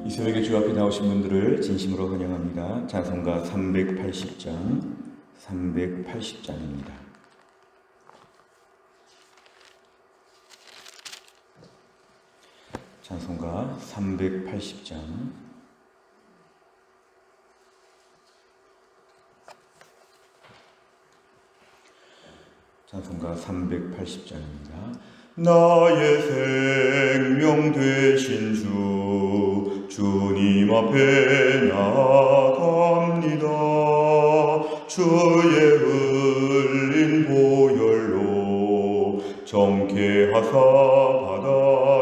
이 새벽에 주 앞에 나오신 분들을 진심으로 환영합니다. 찬송가 380장입니다. 찬송가 380장. 찬송가 380장입니다. 나의 생명 되신 주님 앞에 나아갑니다. 주의 흘린 보혈로 정케 하사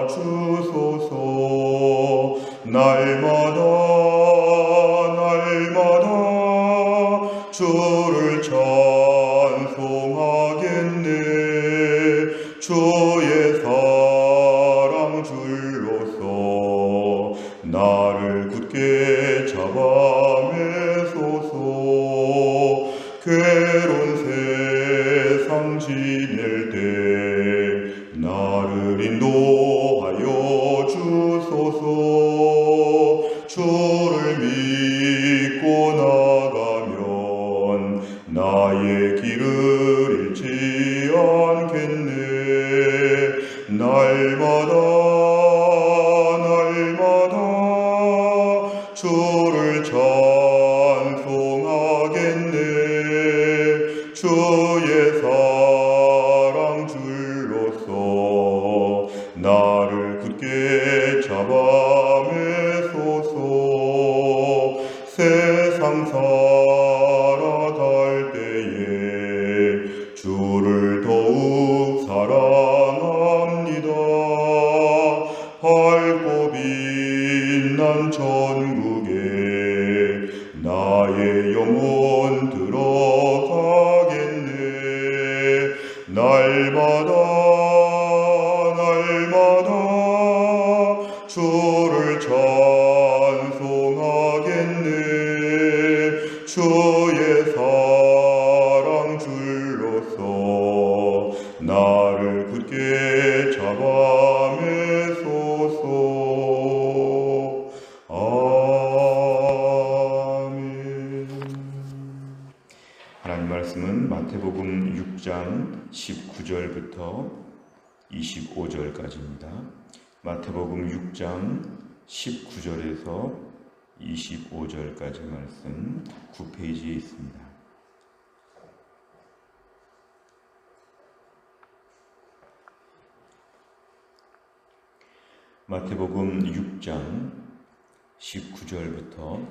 받아주소서. 날마다 주를 찬송하겠네. 주의 사랑 줄로서 나를 굳게 잡아매소서. 괴로운 세상 지낼 때 나를 인도하여 주소서. 주를 믿고 나가면 나의 길을 잃지 않겠네. 날마다 주를 찬송하겠네. 주의 사랑 줄로서 나를 굳게 잡아매소서. 세상 살아갈 때에 주를 더욱 사랑합니다. 밝고 빛난 천국에 나의 영혼 들어가겠네. 날마다 주를 찬송하겠네. 주의 사랑 줄로서 나를 굳게 잡아매소서. 아멘. 하나님 말씀은 마태복음 6장 19절부터 25절까지입니다. 마태복음 6장 19절에서 25절까지 말씀 9페이지에 있습니다. 마태복음 6장 19절부터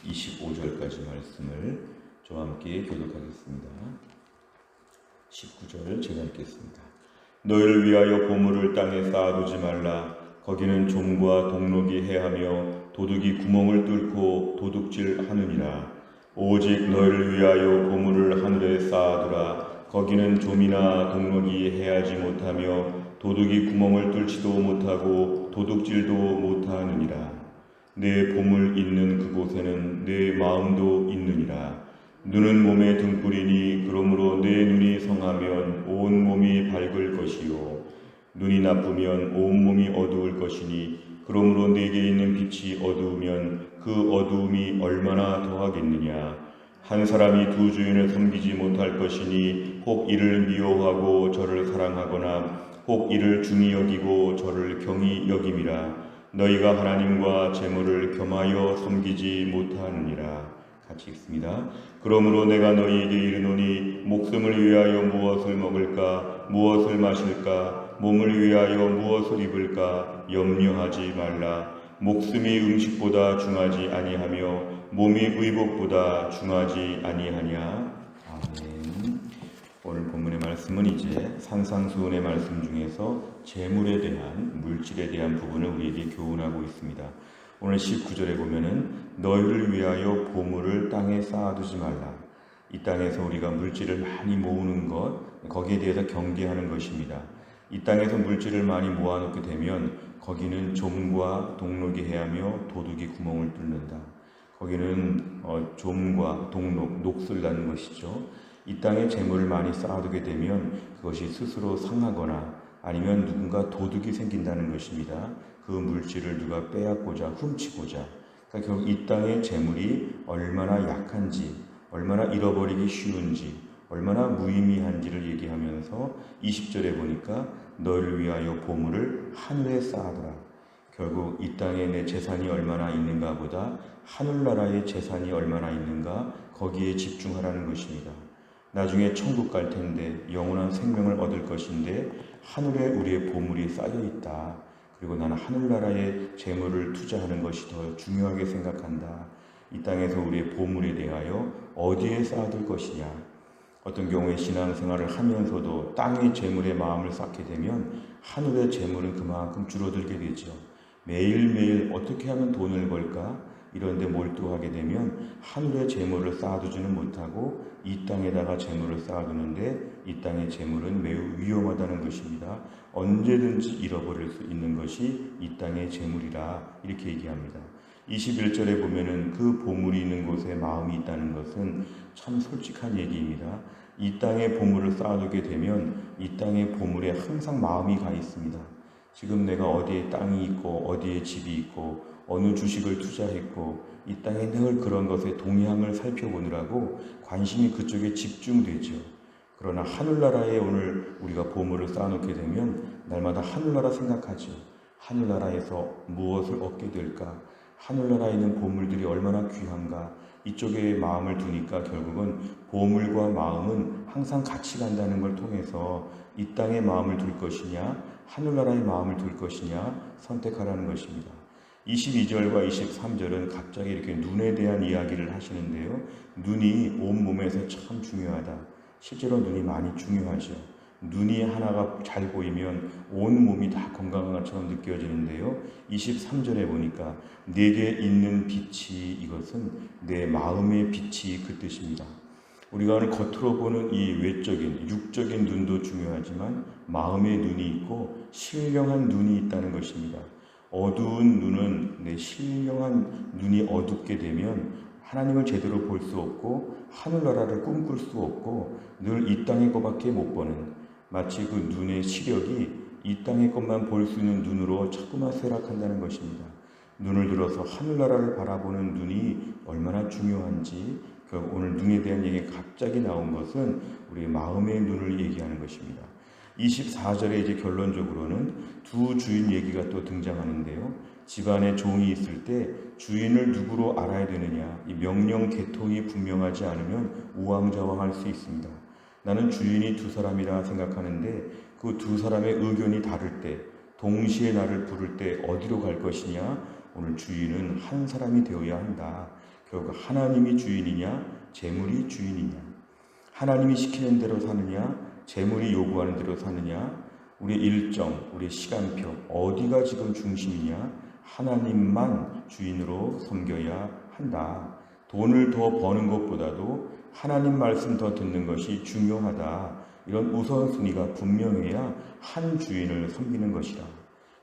25절까지 말씀을 저와 함께 교독하겠습니다. 19절 제가 읽겠습니다. 너희를 위하여 보물을 땅에 쌓아두지 말라. 거기는 좀과 동록이 해하며 도둑이 구멍을 뚫고 도둑질하느니라. 오직 너희를 위하여 보물을 하늘에 쌓아두라. 거기는 좀이나 동록이 해하지 못하며 도둑이 구멍을 뚫지도 못하고 도둑질도 못하느니라. 내 보물 있는 그곳에는 내 마음도 있느니라. 눈은 몸의 등불이니 그러므로 내 눈이 성하면 온 몸이 밝을 것이요 눈이 나쁘면 온 몸이 어두울 것이니 그러므로 내게 있는 빛이 어두우면 그 어두움이 얼마나 더하겠느냐. 한 사람이 두 주인을 섬기지 못할 것이니 혹 이를 미워하고 저를 사랑하거나 혹 이를 중히 여기고 저를 경히 여김이라. 너희가 하나님과 재물을 겸하여 섬기지 못하느니라. 같이 읽습니다. 그러므로 내가 너희에게 이르노니 목숨을 위하여 무엇을 먹을까 무엇을 마실까 몸을 위하여 무엇을 입을까 염려하지 말라. 목숨이 음식보다 중하지 아니하며 몸이 의복보다 중하지 아니하냐. 아멘. 오늘 본문의 말씀은 이제 산상수훈의 말씀 중에서 재물에 대한 물질에 대한 부분을 우리에게 교훈하고 있습니다. 오늘 19절에 보면은 너희를 위하여 보물을 땅에 쌓아두지 말라. 이 땅에서 우리가 물질을 많이 모으는 것, 거기에 대해서 경계하는 것입니다. 이 땅에서 물질을 많이 모아놓게 되면 거기는 좀과 동록이 해하며 도둑이 구멍을 뚫는다. 거기는 좀과 동록, 녹슬 나는 것이죠. 이 땅에 재물을 많이 쌓아두게 되면 그것이 스스로 상하거나 아니면 누군가 도둑이 생긴다는 것입니다. 그 물질을 누가 빼앗고자 훔치고자. 그러니까 결국 이 땅의 재물이 얼마나 약한지, 얼마나 잃어버리기 쉬운지, 얼마나 무의미한지를 얘기하면서 20절에 보니까 너희를 위하여 보물을 하늘에 쌓아두라. 결국 이 땅에 내 재산이 얼마나 있는가 보다 하늘나라의 재산이 얼마나 있는가 거기에 집중하라는 것입니다. 나중에 천국 갈 텐데 영원한 생명을 얻을 것인데 하늘에 우리의 보물이 쌓여 있다. 그리고 나는 하늘나라의 재물을 투자하는 것이 더 중요하게 생각한다. 이 땅에서 우리의 보물에 대하여 어디에 쌓아둘 것이냐. 어떤 경우에 신앙생활을 하면서도 땅의 재물에 마음을 쌓게 되면 하늘의 재물은 그만큼 줄어들게 되죠. 매일매일 어떻게 하면 돈을 벌까? 이런 데 몰두하게 되면 하늘의 재물을 쌓아두지는 못하고 이 땅에다가 재물을 쌓아두는데 이 땅의 재물은 매우 위험하다는 것입니다. 언제든지 잃어버릴 수 있는 것이 이 땅의 재물이라 이렇게 얘기합니다. 21절에 보면은 그 보물이 있는 곳에 마음이 있다는 것은 참 솔직한 얘기입니다. 이 땅에 보물을 쌓아두게 되면 이 땅의 보물에 항상 마음이 가 있습니다. 지금 내가 어디에 땅이 있고 어디에 집이 있고 어느 주식을 투자했고 이 땅에 늘 그런 것에 동향을 살펴보느라고 관심이 그쪽에 집중되죠. 그러나 하늘나라에 오늘 우리가 보물을 쌓아놓게 되면 날마다 하늘나라 생각하죠. 하늘나라에서 무엇을 얻게 될까? 하늘나라에 있는 보물들이 얼마나 귀한가? 이쪽에 마음을 두니까 결국은 보물과 마음은 항상 같이 간다는 걸 통해서 이 땅에 마음을 둘 것이냐 하늘나라에 마음을 둘 것이냐 선택하라는 것입니다. 22절과 23절은 갑자기 이렇게 눈에 대한 이야기를 하시는데요. 눈이 온 몸에서 참 중요하다. 실제로 눈이 많이 중요하죠. 눈이 하나가 잘 보이면 온 몸이 다 건강한 것처럼 느껴지는데요. 23절에 보니까 내게 있는 빛이 이것은 내 마음의 빛이 그 뜻입니다. 우리가 오늘 겉으로 보는 이 외적인 육적인 눈도 중요하지만 마음의 눈이 있고 신령한 눈이 있다는 것입니다. 어두운 눈은 내 신령한 눈이 어둡게 되면 하나님을 제대로 볼 수 없고 하늘나라를 꿈꿀 수 없고 늘 이 땅의 것밖에 못 보는 마치 그 눈의 시력이 이 땅의 것만 볼 수 있는 눈으로 자꾸만 쇠락한다는 것입니다. 눈을 들어서 하늘나라를 바라보는 눈이 얼마나 중요한지 오늘 눈에 대한 얘기가 갑자기 나온 것은 우리의 마음의 눈을 얘기하는 것입니다. 24절에 이제 결론적으로는 두 주인 얘기가 또 등장하는데요. 집안에 종이 있을 때 주인을 누구로 알아야 되느냐, 이 명령 계통이 분명하지 않으면 우왕좌왕할 수 있습니다. 나는 주인이 두 사람이라 생각하는데 그 두 사람의 의견이 다를 때 동시에 나를 부를 때 어디로 갈 것이냐. 오늘 주인은 한 사람이 되어야 한다. 결국 하나님이 주인이냐 재물이 주인이냐, 하나님이 시키는 대로 사느냐 재물이 요구하는 대로 사느냐, 우리의 일정, 우리의 시간표 어디가 지금 중심이냐. 하나님만 주인으로 섬겨야 한다. 돈을 더 버는 것보다도 하나님 말씀 더 듣는 것이 중요하다. 이런 우선순위가 분명해야 한 주인을 섬기는 것이다.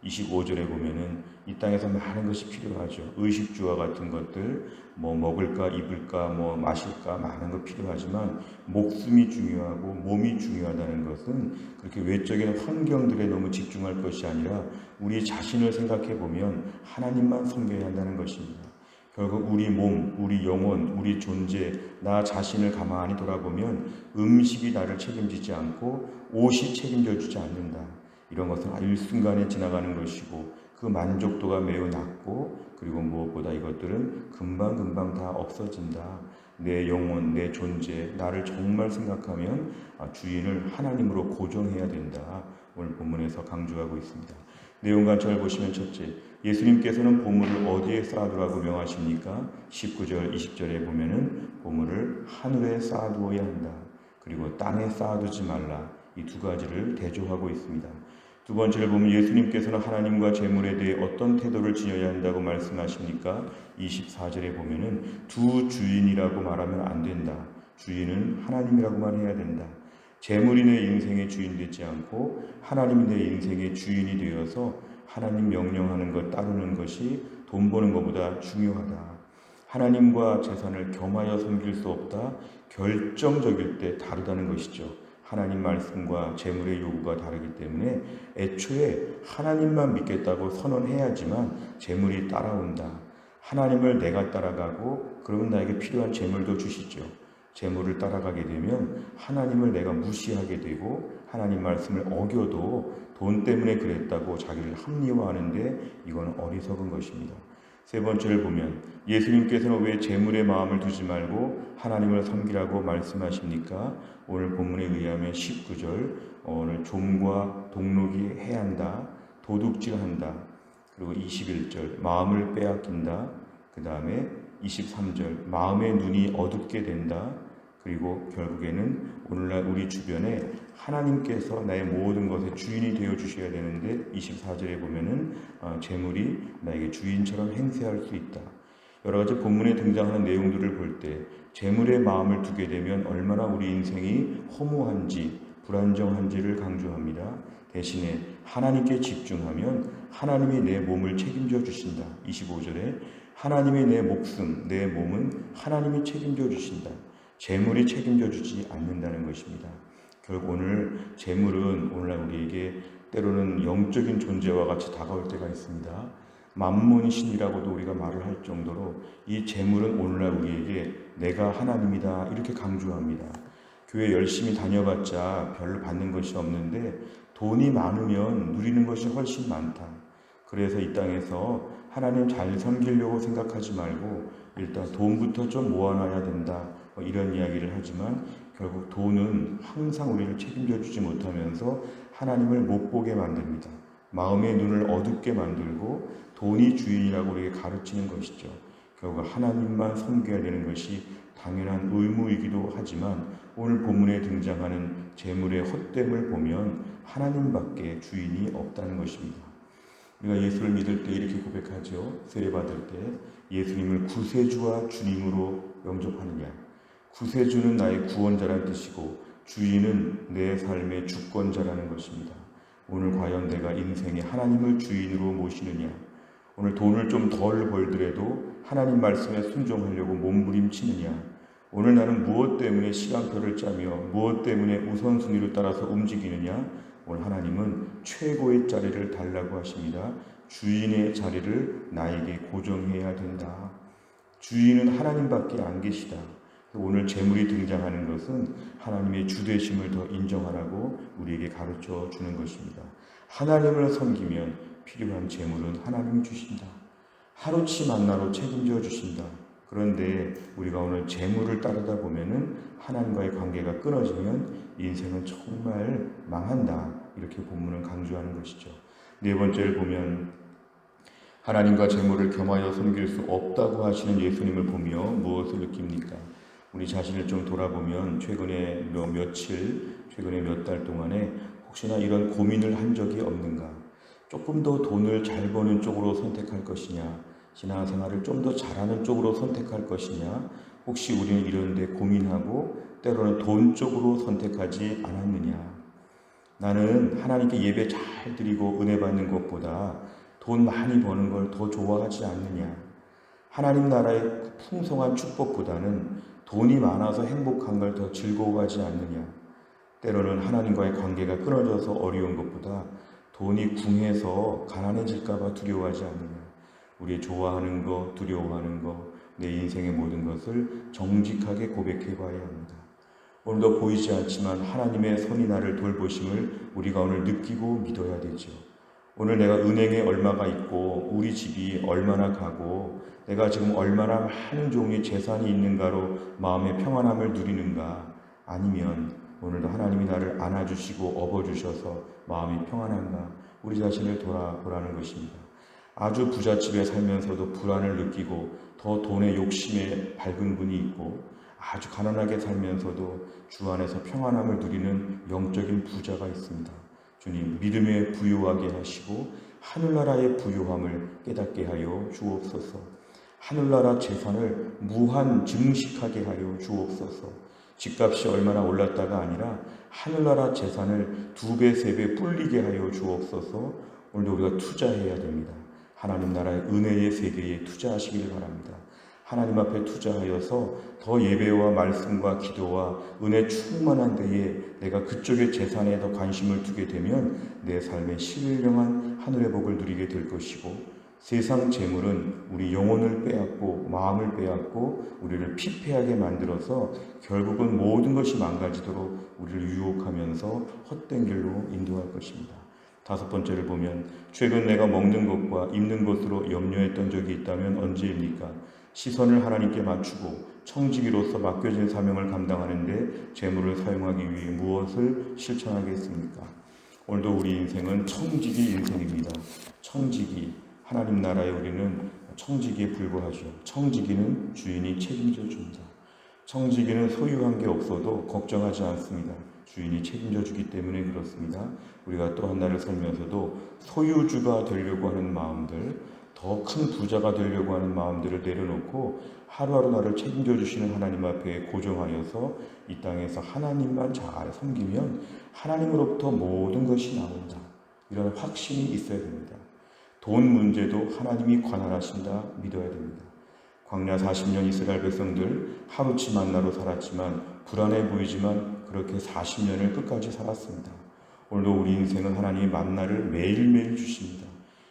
25절에 보면은 이 땅에서 많은 것이 필요하죠. 의식주와 같은 것들, 먹을까, 입을까, 마실까, 많은 것 필요하지만 목숨이 중요하고 몸이 중요하다는 것은 그렇게 외적인 환경들에 너무 집중할 것이 아니라 우리 자신을 생각해 보면 하나님만 섬겨야 한다는 것입니다. 결국 우리 몸, 우리 영혼, 우리 존재, 나 자신을 가만히 돌아보면 음식이 나를 책임지지 않고 옷이 책임져 주지 않는다. 이런 것은 일순간에 지나가는 것이고 그 만족도가 매우 낮고 그리고 무엇보다 이것들은 금방금방 다 없어진다. 내 영혼, 내 존재, 나를 정말 생각하면 주인을 하나님으로 고정해야 된다. 오늘 본문에서 강조하고 있습니다. 내용 관찰을 보시면 첫째, 예수님께서는 보물을 어디에 쌓아두라고 명하십니까? 19절, 20절에 보면은 보물을 하늘에 쌓아두어야 한다. 그리고 땅에 쌓아두지 말라. 이 두 가지를 대조하고 있습니다. 두 번째를 보면 예수님께서는 하나님과 재물에 대해 어떤 태도를 지녀야 한다고 말씀하십니까? 24절에 보면은 두 주인이라고 말하면 안 된다. 주인은 하나님이라고만 해야 된다. 재물이 내 인생의 주인 되지 않고 하나님이 내 인생의 주인이 되어서 하나님 명령하는 것 따르는 것이 돈 버는 것보다 중요하다. 하나님과 재산을 겸하여 섬길 수 없다. 결정적일 때 다르다는 것이죠. 하나님 말씀과 재물의 요구가 다르기 때문에 애초에 하나님만 믿겠다고 선언해야지만 재물이 따라온다. 하나님을 내가 따라가고 그러면 나에게 필요한 재물도 주시죠. 재물을 따라가게 되면 하나님을 내가 무시하게 되고 하나님 말씀을 어겨도 돈 때문에 그랬다고 자기를 합리화하는데 이건 어리석은 것입니다. 세 번째를 보면 예수님께서는 왜 재물에 마음을 두지 말고 하나님을 섬기라고 말씀하십니까? 오늘 본문에 의하면 19절 오늘 종과 동록이 해한다, 도둑질한다. 그리고 21절 마음을 빼앗긴다. 그 다음에 23절 마음의 눈이 어둡게 된다. 그리고 결국에는 오늘날 우리 주변에 하나님께서 나의 모든 것의 주인이 되어 주셔야 되는데 24절에 보면은 재물이 나에게 주인처럼 행세할 수 있다. 여러 가지 본문에 등장하는 내용들을 볼 때 재물에 마음을 두게 되면 얼마나 우리 인생이 허무한지 불안정한지를 강조합니다. 대신에 하나님께 집중하면 하나님이 내 몸을 책임져 주신다. 25절에 하나님의 내 목숨, 내 몸은 하나님이 책임져 주신다. 재물이 책임져 주지 않는다는 것입니다. 결국 오늘 재물은 오늘날 우리에게 때로는 영적인 존재와 같이 다가올 때가 있습니다. 만몬의 신이라고도 우리가 말을 할 정도로 이 재물은 오늘날 우리에게 내가 하나님이다 이렇게 강조합니다. 교회 열심히 다녀봤자 별로 받는 것이 없는데 돈이 많으면 누리는 것이 훨씬 많다. 그래서 이 땅에서 하나님 잘 섬기려고 생각하지 말고 일단 돈부터 좀 모아놔야 된다. 이런 이야기를 하지만 결국 돈은 항상 우리를 책임져 주지 못하면서 하나님을 못 보게 만듭니다. 마음의 눈을 어둡게 만들고 돈이 주인이라고 우리에게 가르치는 것이죠. 결국 하나님만 섬겨야 되는 것이 당연한 의무이기도 하지만 오늘 본문에 등장하는 재물의 헛됨을 보면 하나님밖에 주인이 없다는 것입니다. 우리가 예수를 믿을 때 이렇게 고백하죠. 세례받을 때 예수님을 구세주와 주님으로 영접하느냐. 구세주는 나의 구원자라는 뜻이고 주인은 내 삶의 주권자라는 것입니다. 오늘 과연 내가 인생에 하나님을 주인으로 모시느냐. 오늘 돈을 좀 덜 벌더라도 하나님 말씀에 순종하려고 몸부림치느냐. 오늘 나는 무엇 때문에 시간표를 짜며 무엇 때문에 우선순위를 따라서 움직이느냐. 오늘 하나님은 최고의 자리를 달라고 하십니다. 주인의 자리를 나에게 고정해야 된다. 주인은 하나님밖에 안 계시다. 오늘 재물이 등장하는 것은 하나님의 주되심을 더 인정하라고 우리에게 가르쳐 주는 것입니다. 하나님을 섬기면 필요한 재물은 하나님이 주신다. 하루치 만나로 책임져 주신다. 그런데 우리가 오늘 재물을 따르다 보면은 하나님과의 관계가 끊어지면 인생은 정말 망한다. 이렇게 본문은 강조하는 것이죠. 네 번째를 보면 하나님과 재물을 겸하여 섬길 수 없다고 하시는 예수님을 보며 무엇을 느낍니까? 우리 자신을 좀 돌아보면 최근에 몇 달 동안에 혹시나 이런 고민을 한 적이 없는가? 조금 더 돈을 잘 버는 쪽으로 선택할 것이냐? 신앙생활을 좀 더 잘하는 쪽으로 선택할 것이냐? 혹시 우리는 이런 데 고민하고 때로는 돈 쪽으로 선택하지 않았느냐? 나는 하나님께 예배 잘 드리고 은혜 받는 것보다 돈 많이 버는 걸 더 좋아하지 않느냐? 하나님 나라의 풍성한 축복보다는 돈이 많아서 행복한 걸 더 즐거워하지 않느냐. 때로는 하나님과의 관계가 끊어져서 어려운 것보다 돈이 궁해서 가난해질까 봐 두려워하지 않느냐. 우리 좋아하는 거, 두려워하는 거, 내 인생의 모든 것을 정직하게 고백해 봐야 합니다. 오늘도 보이지 않지만 하나님의 선이 나를 돌보심을 우리가 오늘 느끼고 믿어야 되죠. 오늘 내가 은행에 얼마가 있고 우리 집이 얼마나 가고 내가 지금 얼마나 많은 종류의 재산이 있는가로 마음의 평안함을 누리는가. 아니면 오늘도 하나님이 나를 안아주시고 업어주셔서 마음이 평안한가. 우리 자신을 돌아보라는 것입니다. 아주 부잣집에 살면서도 불안을 느끼고 더 돈의 욕심에 밝은 분이 있고 아주 가난하게 살면서도 주 안에서 평안함을 누리는 영적인 부자가 있습니다. 주님, 믿음에 부요하게 하시고 하늘나라의 부요함을 깨닫게 하여 주옵소서. 하늘나라 재산을 무한 증식하게 하여 주옵소서. 집값이 얼마나 올랐다가 아니라 하늘나라 재산을 2배, 3배 불리게 하여 주옵소서. 오늘도 우리가 투자해야 됩니다. 하나님 나라의 은혜의 세계에 투자하시기를 바랍니다. 하나님 앞에 투자하여서 더 예배와 말씀과 기도와 은혜 충만한 데에 내가 그쪽의 재산에 더 관심을 두게 되면 내 삶의 신령한 하늘의 복을 누리게 될 것이고, 세상 재물은 우리 영혼을 빼앗고 마음을 빼앗고 우리를 피폐하게 만들어서 결국은 모든 것이 망가지도록 우리를 유혹하면서 헛된 길로 인도할 것입니다. 다섯 번째를 보면, 최근 내가 먹는 것과 입는 것으로 염려했던 적이 있다면 언제입니까? 시선을 하나님께 맞추고 청지기로서 맡겨진 사명을 감당하는데 재물을 사용하기 위해 무엇을 실천하겠습니까? 오늘도 우리 인생은 청지기 인생입니다. 청지기, 하나님 나라에 우리는 청지기에 불과하죠. 청지기는 주인이 책임져 줍니다. 청지기는 소유한 게 없어도 걱정하지 않습니다. 주인이 책임져 주기 때문에 그렇습니다. 우리가 또 한 날을 살면서도 소유주가 되려고 하는 마음들, 더 큰 부자가 되려고 하는 마음들을 내려놓고 하루하루 나를 책임져 주시는 하나님 앞에 고정하여서 이 땅에서 하나님만 잘 섬기면 하나님으로부터 모든 것이 나온다. 이런 확신이 있어야 됩니다. 돈 문제도 하나님이 관할하신다 믿어야 됩니다. 광야 40년 이스라엘 백성들 하루치 만나로 살았지만 불안해 보이지만 그렇게 40년을 끝까지 살았습니다. 오늘도 우리 인생은 하나님이 만나를 매일매일 주십니다.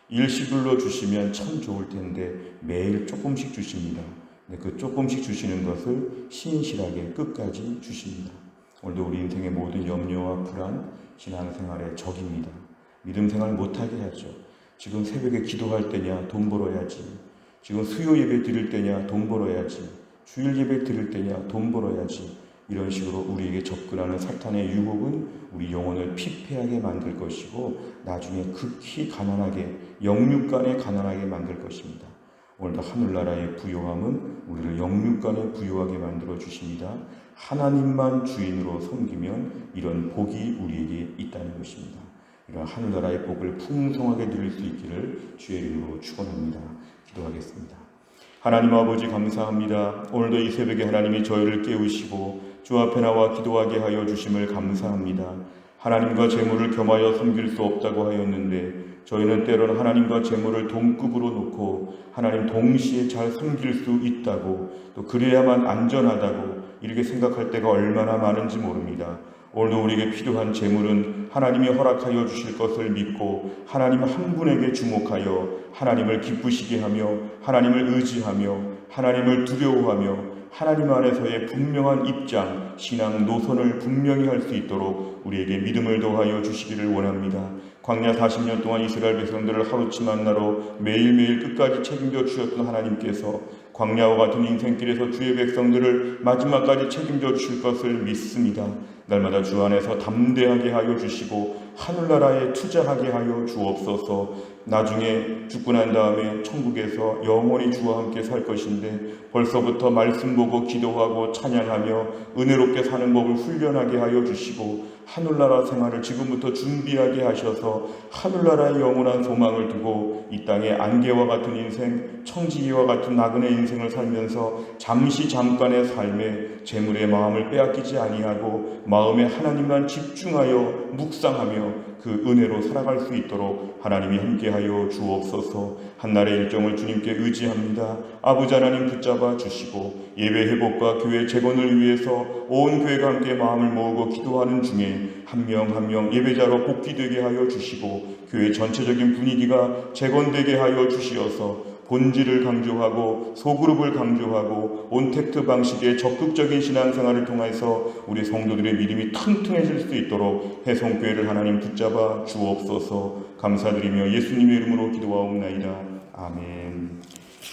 일시불로 주시면 참 좋을 텐데 매일 조금씩 주십니다. 그 조금씩 주시는 것을 신실하게 끝까지 주십니다. 오늘도 우리 인생의 모든 염려와 불안, 신앙생활의 적입니다. 믿음 생활 못하게 하죠. 지금 새벽에 기도할 때냐 돈 벌어야지, 지금 수요 예배 드릴 때냐 돈 벌어야지, 주일 예배 드릴 때냐 돈 벌어야지, 이런 식으로 우리에게 접근하는 사탄의 유혹은 우리 영혼을 피폐하게 만들 것이고 나중에 극히 가난하게, 영육간에 가난하게 만들 것입니다. 오늘도 하늘나라의 부요함은 우리를 영육간에 부요하게 만들어 주십니다. 하나님만 주인으로 섬기면 이런 복이 우리에게 있다는 것입니다. 이런 하늘나라의 복을 풍성하게 누릴 수 있기를 주의 이름으로 축원합니다. 기도하겠습니다. 하나님 아버지 감사합니다. 오늘도 이 새벽에 하나님이 저희를 깨우시고 주 앞에 나와 기도하게 하여 주심을 감사합니다. 하나님과 재물을 겸하여 섬길 수 없다고 하였는데 저희는 때로는 하나님과 재물을 동급으로 놓고 하나님 동시에 잘 섬길 수 있다고, 또 그래야만 안전하다고 이렇게 생각할 때가 얼마나 많은지 모릅니다. 오늘도 우리에게 필요한 재물은 하나님이 허락하여 주실 것을 믿고 하나님 한 분에게 주목하여 하나님을 기쁘시게 하며 하나님을 의지하며 하나님을 두려워하며 하나님 안에서의 분명한 입장, 신앙 노선을 분명히 할 수 있도록 우리에게 믿음을 더하여 주시기를 원합니다. 광야 40년 동안 이스라엘 백성들을 하루치 만나로 매일매일 끝까지 책임져 주셨던 하나님께서 광야와 같은 인생길에서 주의 백성들을 마지막까지 책임져 주실 것을 믿습니다. 날마다 주 안에서 담대하게 하여 주시고 하늘나라에 투자하게 하여 주옵소서. 나중에 죽고 난 다음에 천국에서 영원히 주와 함께 살 것인데 벌써부터 말씀 보고 기도하고 찬양하며 은혜롭게 사는 법을 훈련하게 하여 주시고 하늘나라 생활을 지금부터 준비하게 하셔서 하늘나라의 영원한 소망을 두고 이 땅의 안개와 같은 인생, 청지기와 같은 나그네 인생을 살면서 잠깐의 삶에 재물의 마음을 빼앗기지 아니하고 마음에 하나님만 집중하여 묵상하며 그 은혜로 살아갈 수 있도록 하나님이 함께하여 주옵소서. 한날의 일정을 주님께 의지합니다. 아버지 하나님 붙잡아 주시고 예배 회복과 교회 재건을 위해서 온 교회가 함께 마음을 모으고 기도하는 중에 한 명 한 명 예배자로 복귀되게 하여 주시고 교회 전체적인 분위기가 재건되게 하여 주시어서 본질을 강조하고 소그룹을 강조하고 온택트 방식의 적극적인 신앙생활을 통해서 우리 성도들의 믿음이 튼튼해질 수 있도록 해성교회를 하나님 붙잡아 주옵소서. 감사드리며 예수님의 이름으로 기도하옵나이다. 아멘.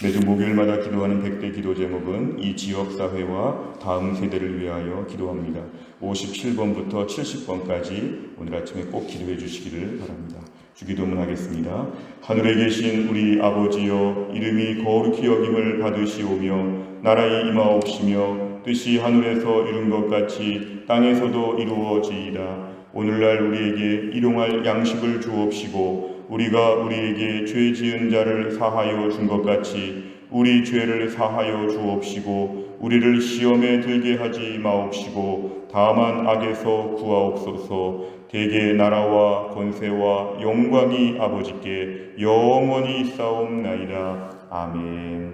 매주 목요일마다 기도하는 100대 기도 제목은 이 지역사회와 다음 세대를 위하여 기도합니다. 57번부터 70번까지 오늘 아침에 꼭 기도해 주시기를 바랍니다. 주기도문 하겠습니다. 하늘에 계신 우리 아버지여, 이름이 거룩히 여김을 받으시오며 나라에 임하옵시며 뜻이 하늘에서 이룬 것 같이 땅에서도 이루어지이다. 오늘날 우리에게 일용할 양식을 주옵시고 우리가 우리에게 죄 지은 자를 사하여 준 것 같이 우리 죄를 사하여 주옵시고 우리를 시험에 들게 하지 마옵시고 다만 악에서 구하옵소서. 대개 나라와 권세와 영광이 아버지께 영원히 있사옵나이다. 아멘.